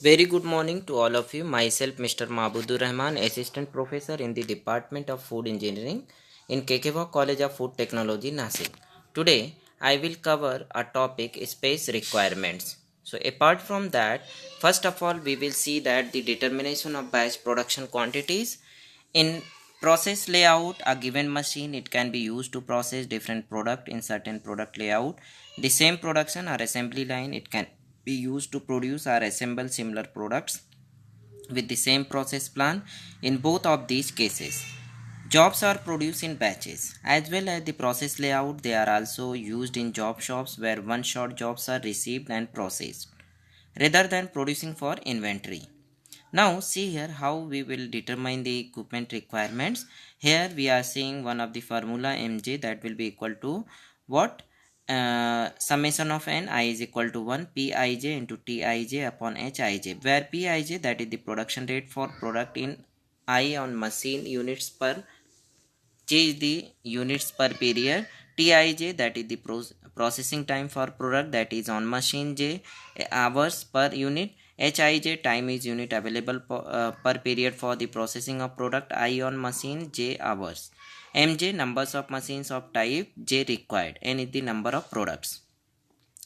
Very good morning to all of you. Myself, Mr. Mabudur Rahman, Assistant Professor in the Department of Food Engineering in Kekewa College of Food Technology, Nasik. Today, I will cover a topic space requirements. So, apart from that, first of all, we will see that the determination of batch production quantities in process layout. A given machine, it can be used to process different product in certain product layout. The same production or assembly line, it can be used to produce or assemble similar products with the same process plan. In both of these cases, jobs are produced in batches. As well as the process layout, they are also used in job shops where one shot jobs are received and processed rather than producing for inventory. Now see here how we will determine the equipment requirements. Here we are seeing one of the formula mj, that will be equal to what? Summation of n I is equal to 1 pij into tij upon hij, where pij, that is the production rate for product in I on machine units per J is the units per period. TIJ, that is the processing time for product, that is on machine J, hours per unit. HIJ, time is unit available per period for the processing of product I on machine J, hours. MJ, numbers of machines of type J required. N is the number of products.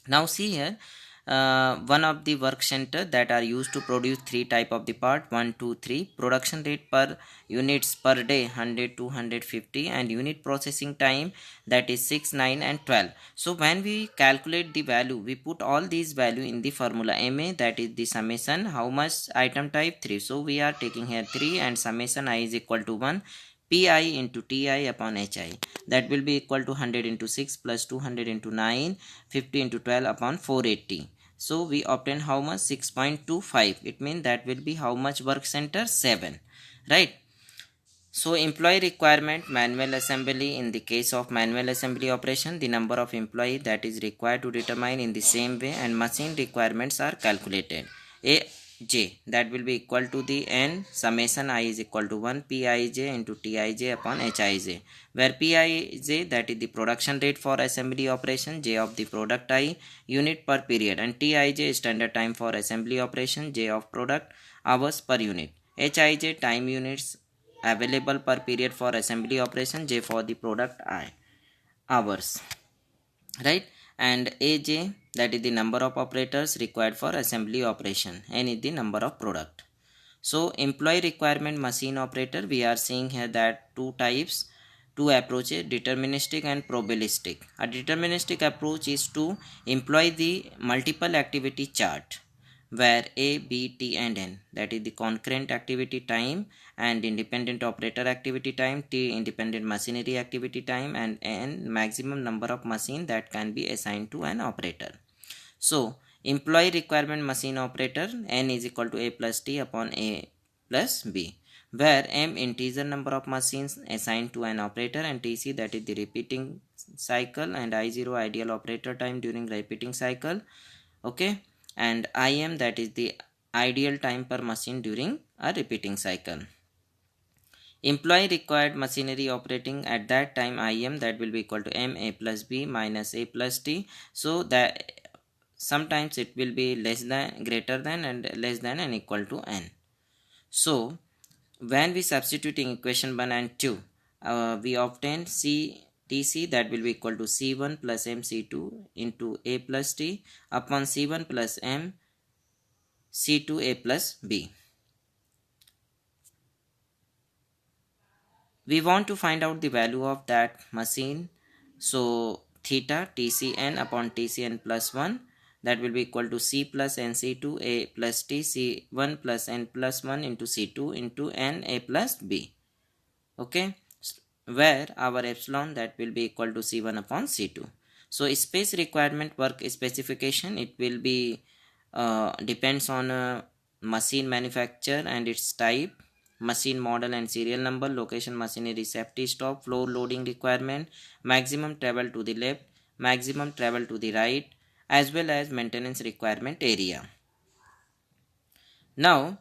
Now see here, one of the work center that are used to produce three type of the part: 1 2 3. Production rate per units per day 100 250, and unit processing time, that is 6 9 and 12. So when we calculate the value, we put all these value in the formula ma, that is the summation. How much? Item type 3, so we are taking here 3, and summation I is equal to 1 pi into ti upon hi, that will be equal to 100 into 6 plus 200 into 9, 50 into 12 upon 480. So we obtain how much? 6.25. It means that will be how much work center? 7, right? So employee requirement, manual assembly. In the case of manual assembly operation, the number of employee that is required to determine in the same way, and machine requirements are calculated. A J, that will be equal to the n summation I is equal to 1 pij into tij upon hij, where pij, that is the production rate for assembly operation, j of the product I, unit per period, and tij is standard time for assembly operation, j of product, hours per unit. Hij, time units available per period for assembly operation, j for the product I, hours, right? And aj, that is the number of operators required for assembly operation, n is the number of product. So employee requirement, machine operator, we are seeing here that two types, two approaches: deterministic and probabilistic. A deterministic approach is to employ the multiple activity chart where A, B, T and N, that is the concurrent activity time, and independent operator activity time, T independent machinery activity time, and N maximum number of machine that can be assigned to an operator. So employee requirement machine operator, N is equal to A plus T upon A plus B, where M integer number of machines assigned to an operator, and TC, that is the repeating cycle, and I0 ideal operator time during repeating cycle, okay, and IM, that is the ideal time per machine during a repeating cycle. Employee required machinery operating at that time IM, that will be equal to M A plus B minus A plus T. So that sometimes it will be less than, greater than, and less than and equal to N. So when we substituting equation 1 and 2, we obtain CTC, that will be equal to C1 plus MC2 into A plus T upon C1 plus M C2 A plus B. We want to find out the value of that machine. So theta TCN upon TCN plus 1, that will be equal to C plus NC2 A plus T, C1 plus N plus 1 into C2 into N A plus B. Okay, where our epsilon, that will be equal to C1 upon C2. So space requirement work specification, it will be depends on machine manufacturer and its type, machine model and serial number, location machinery safety stop, floor loading requirement, maximum travel to the left, maximum travel to the right, as well as maintenance requirement area. Now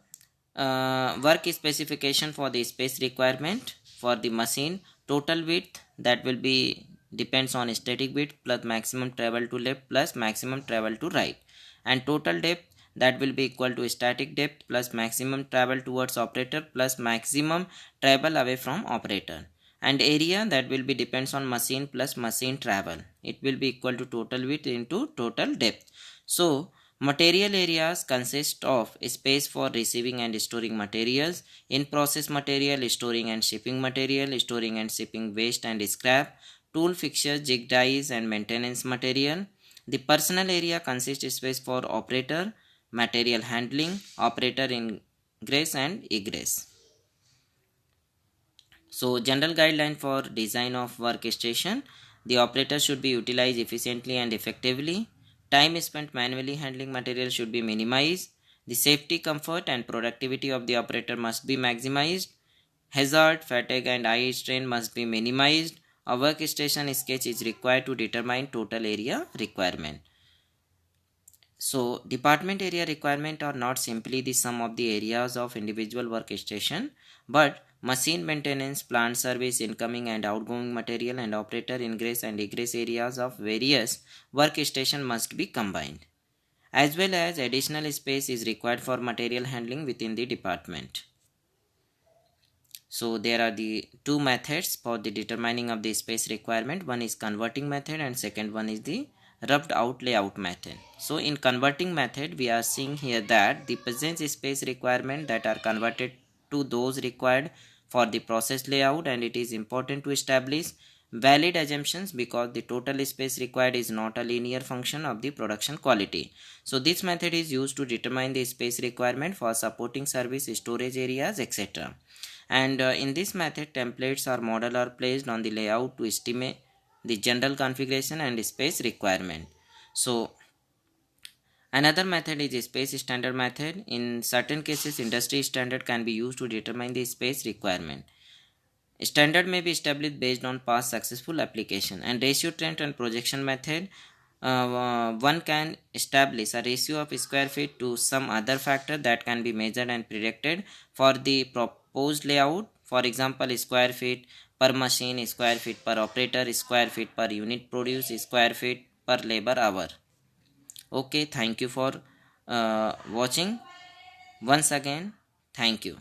work specification for the space requirement for the machine: total width, that will be depends on static width plus maximum travel to left plus maximum travel to right, and total depth, that will be equal to static depth plus maximum travel towards operator plus maximum travel away from operator, and area that will be depends on machine plus machine travel. It will be equal to total width into total depth. So material areas consist of space for receiving and storing materials, in process material, storing and shipping material, storing and shipping waste and scrap, tool fixtures, jig dies and maintenance material. The personal area consists space for operator, material handling, operator ingress and egress. So general guideline for design of workstation: the operator should be utilized efficiently and effectively. Time spent manually handling material should be minimized. The safety, comfort and productivity of the operator must be maximized. Hazard, fatigue and eye strain must be minimized. A workstation sketch is required to determine total area requirement. So department area requirement are not simply the sum of the areas of individual workstation, but machine maintenance, plant service, incoming and outgoing material and operator ingress and egress areas of various workstation must be combined. As well as additional space is required for material handling within the department. So there are the two methods for the determining of the space requirement. One is converting method and second one is the rubbed out layout method. So in converting method, we are seeing here that the presence space requirement that are converted to those required for the process layout, and it is important to establish valid assumptions because the total space required is not a linear function of the production quality. So this method is used to determine the space requirement for supporting service, storage areas, etc. And in this method, templates or model are placed on the layout to estimate the general configuration and space requirement. So another method is space standard method. In certain cases, industry standard can be used to determine the space requirement. Standard may be established based on past successful application. And ratio trend and projection method, one can establish a ratio of square feet to some other factor that can be measured and predicted for the proposed layout. For example, square feet per machine, square feet per operator, square feet per unit produced, square feet per labor hour. Okay, thank you for watching. Once again, thank you.